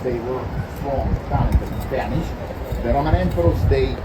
they were strong, talented Spanish. The Roman emperors, they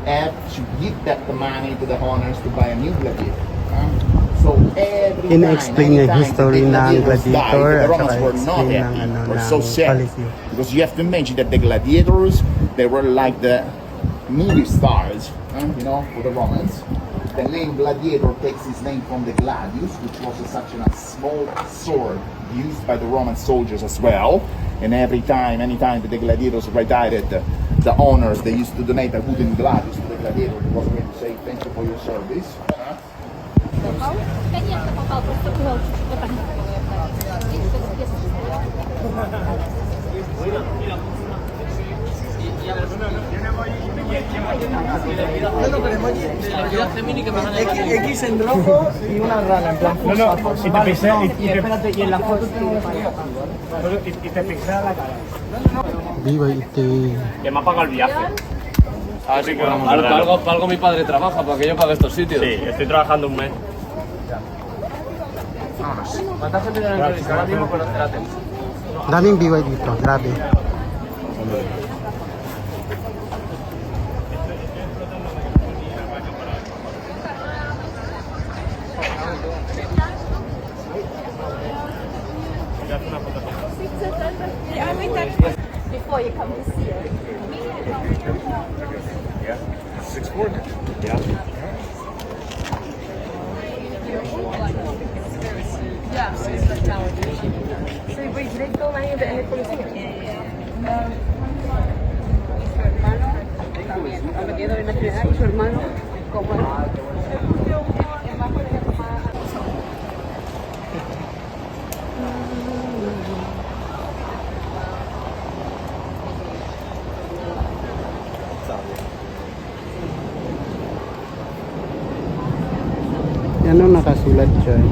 had to give that money to the owners to buy a new gladiator. So every time, In-explain niya anytime history the ng gladiators gladiator died, the at Romans saka were not explain happy, ng were so sad. Coliseum. Because you have to imagine that the gladiators, they were like the movie stars, you know, for the Romans. The name gladiator takes its name from the gladius, which was such a small sword used by the Roman soldiers as well. And anytime that the gladiators retired, the owners, they used to donate a wooden gladius to the gladiator. It was a way to say thank you for your service. Конечно, попал, просто было чуть-чуть потом. X en rojo y una rana en plan. No, no, si te pixela, Espérate, y en la foto y te pixela la cara. BYT. Que me ha pagado el viaje. Así que vamos a Para verlo. algo mi padre trabaja, para que yo pague estos sitios. Sí, estoy trabajando un mes. ¿Cuánta gente tiene en la entrevista? Ahora mismo conocerte. Daming BY dito, grabe. Before you come to see it. Yeah. 6'4". Yeah. So wait, did they go any of it in the Coliseum? Ha metido en la ciudad y su hermano como Ano nakasulat dyan?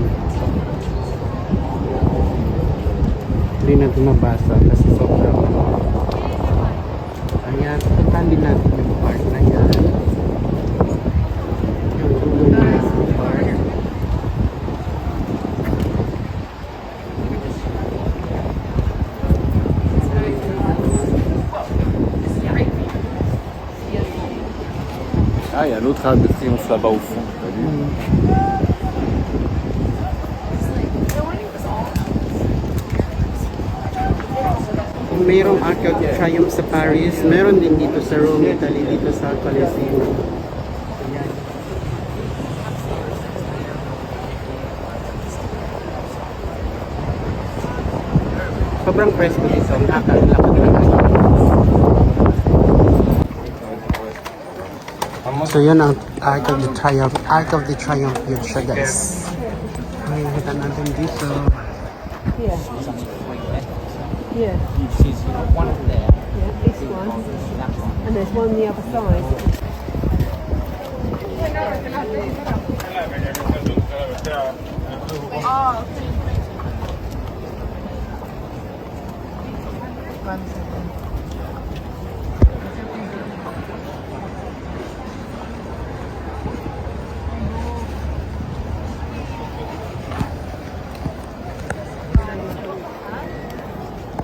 Hindi natin mabasa kasi sobrang ayan, puntahan din natin yung part na yan, yung dulo na part. Ah, il y a l'autre arc de triomphe là-bas au fond. T'as vu? Kung mayroong Arc of Triumph sa Paris, meron din dito sa Rome, Italy, dito sa Coliseum. Ayan. Sobrang presko dito, nakakalakad na kayo. So yun ang Arc of the Triumph. Arc of the Triumph yun siya, guys. Ay, nakita natin dito. Yeah. Yeah. One there. Yeah, this one. And there's one on the other side.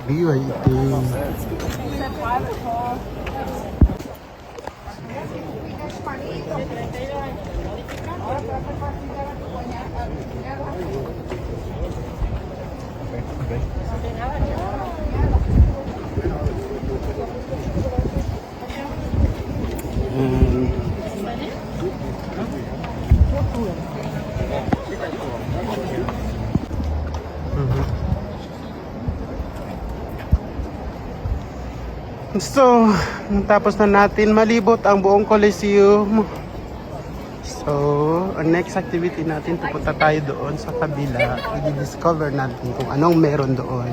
BYT. So, tapos na natin malibot ang buong Coliseum. So, ang next activity natin, pupunta tayo doon sa kabila. I-discover natin kung anong meron doon.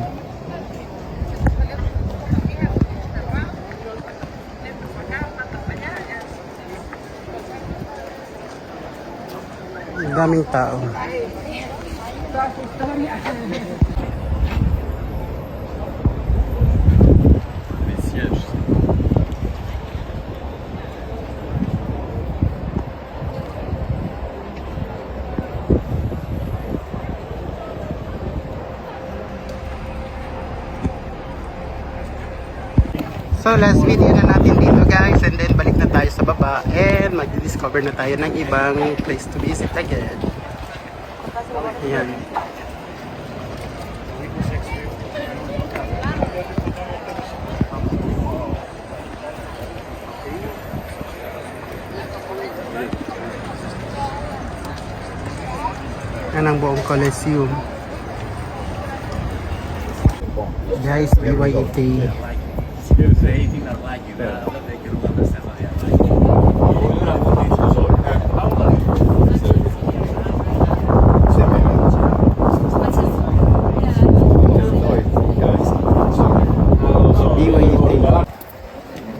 Ang daming tao. Les sièges. So last video na natin dito guys, and then balik na tayo sa baba and mag-discover na tayo ng ibang place to visit again. Ayan. Yan ang buong Coliseum. Guys, BYET. BYET.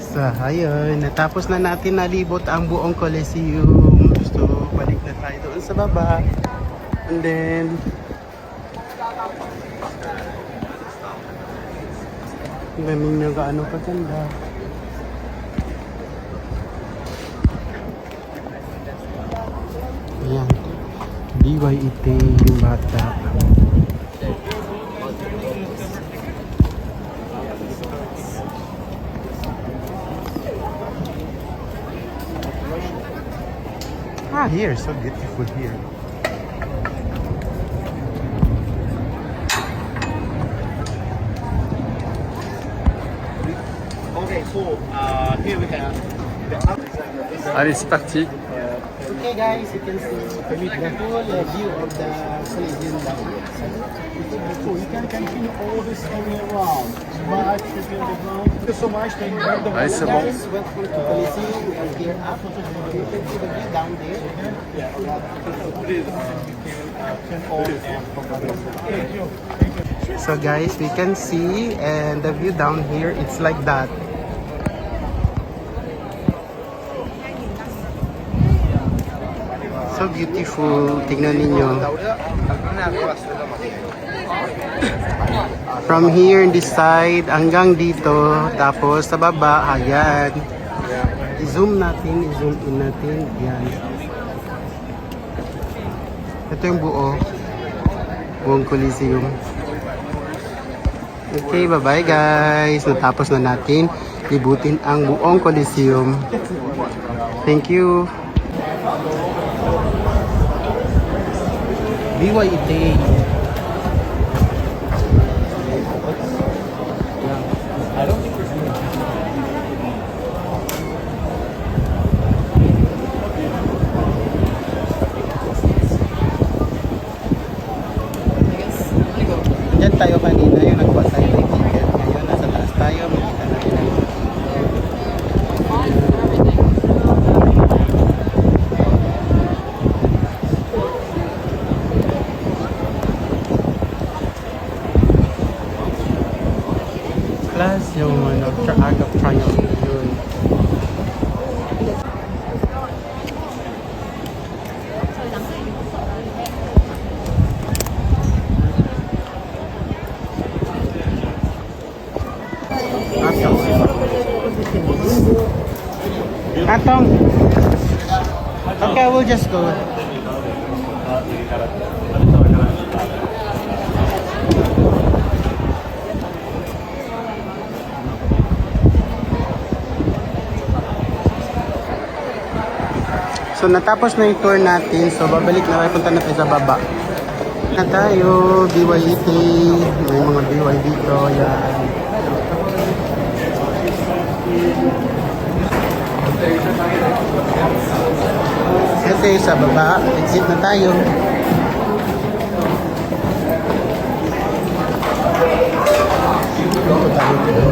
So, ayun. Natapos na natin nalibot ang buong Coliseum. So, balik na tayo doon sa baba. And then, ang daming nagaano pa ganda. Ayan. BYET yung bata. Here, so beautiful here. Allez, c'est parti. Okay guys, you can see the whole view of the Coliseum now. So you can continue all this area around. But thank you so much. Thank you. Allez, c'est bon. Guys, welcome to Coliseum. We are here up. You can see the view down there. So guys, we can see and the view down here, it's like that. So beautiful. Tingnan ninyo. From here in this side hanggang dito, tapos sa baba, ayan. I-zoom natin, i-zoom in natin. Ayan. Ito yung buong Coliseum. Okay, bye-bye guys. Natapos na natin libutin ang buong Coliseum. Thank you. BYET. Diyan tayo kanina yung nagkuha tayo ng ticket. Ngayon nasa taas tayo, makita natin ang plus yung Arc of Triumph yun. Atong. Okay, we'll just go. So natapos na yung tour natin. So babalik na tayo, punta na tayo sa baba. Na tayo, BYET. May mga BY dito. Yan. Ito yung sa baba. Exit na tayo. Dito tayo.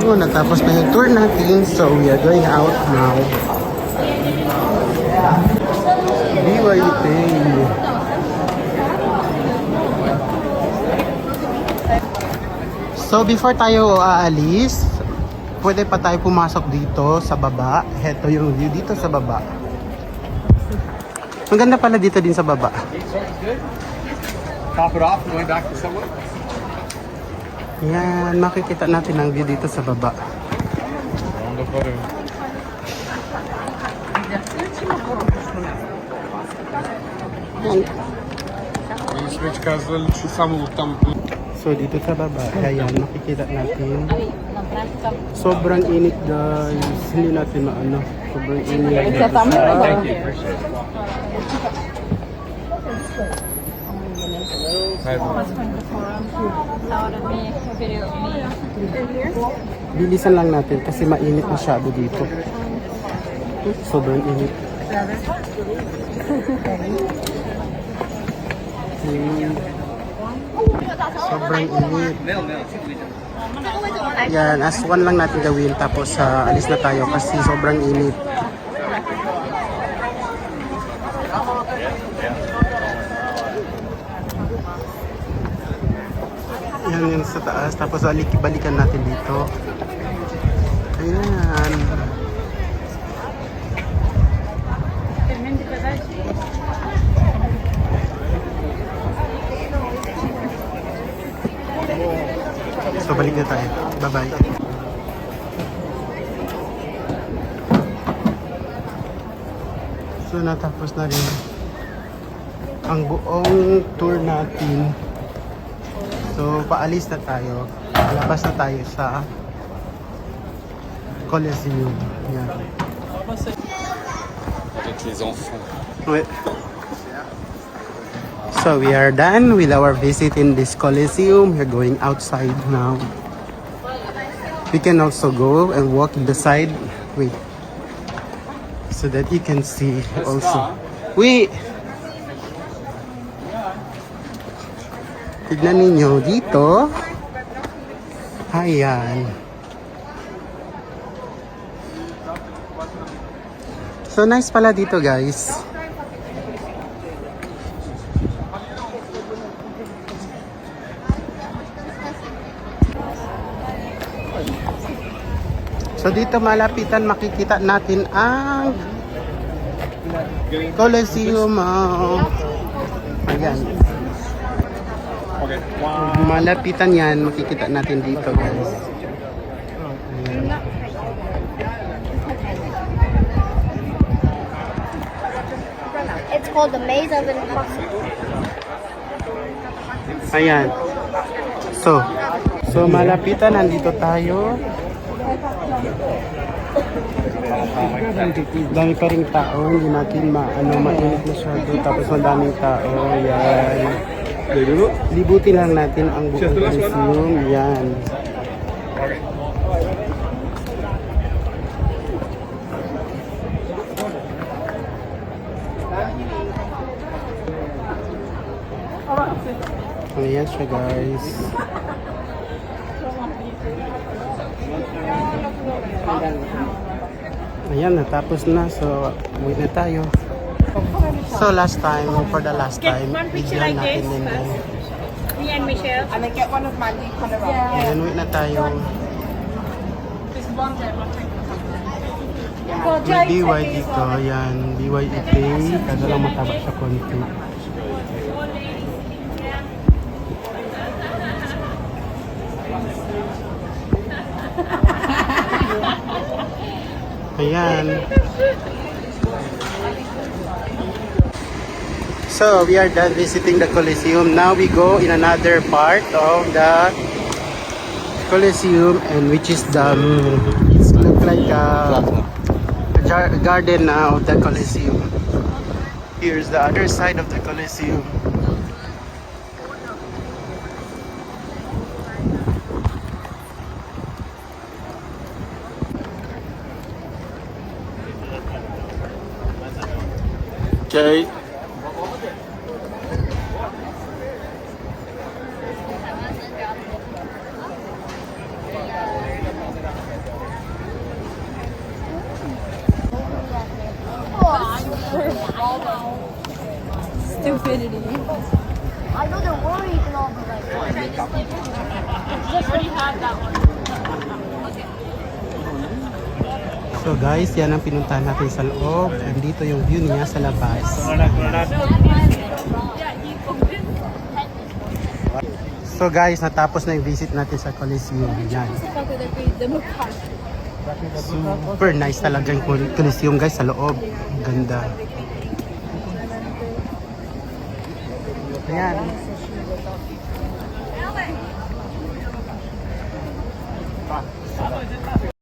So, natapos na yung tour natin. So, we are going out now. BYET. So, before tayo aalis, pwede pa tayo pumasok dito sa baba. Heto yung view dito sa baba. Ang ganda pala dito din sa baba. Top it off, going back to somewhere. Yan, makikita natin ang view dito sa baba. Свечка şu samuruk tam. So dito sa baba, ayan, makikita natin. Sobrang init guys. Hindi natin maano. Sobrang init. Bilisan lang natin kasi mainit masyado dito. Sobrang init. Sobrang init. Yan, as one lang natin gawin tapos alis na tayo kasi sobrang init. Yan yung sa taas tapos balikan natin dito. Ayan. So balik na tayo. Bye-bye. So natapos na rin ang buong tour natin. So paalis na tayo. Palabas na tayo sa Colosseum. Yan. Avec les enfants. Ouais. So we are done with our visit in this Colosseum. We're going outside now. We can also go and walk in the side. Wait. So that you can see also. Wait! Tignan ninyo dito. Ayan. So nice pala dito guys. So dito malapitan makikita natin ang Colosseum. Ayan. Okay. Malapitan yan, makikita natin dito guys. Ayan. It's called the Maze of Impossible. Ayan. So malapitan, nandito tayo. Dami pa rin tao, hindi natin mainit masyado, tapos madaming tao. Ayan. Libutin lang natin ang buong Colosseum. Ayan. Ayan siya guys. Ayan, natapos na. So, uwi na tayo. So, for the last time, bigyan natin din. Me and Michelle. And I get one of my new kind of round. Ayan, uwi na tayo. May BY dito. Ayan, BYEK. Kada lang mataba siya konti. Ayan. So, we are done visiting the Colosseum. Now we go in another part of the Colosseum, and which is the it's look like a garden of the Colosseum. Here's the other side of the Colosseum. Okay. Stupidity. I know they're worried and all, but like, just already had that one. So guys, yan ang pinuntahan natin sa loob. And dito yung view niya sa labas. So guys, natapos na yung visit natin sa Colosseum. Yan. Super nice talaga yung Colosseum guys sa loob. Ganda. Ayan.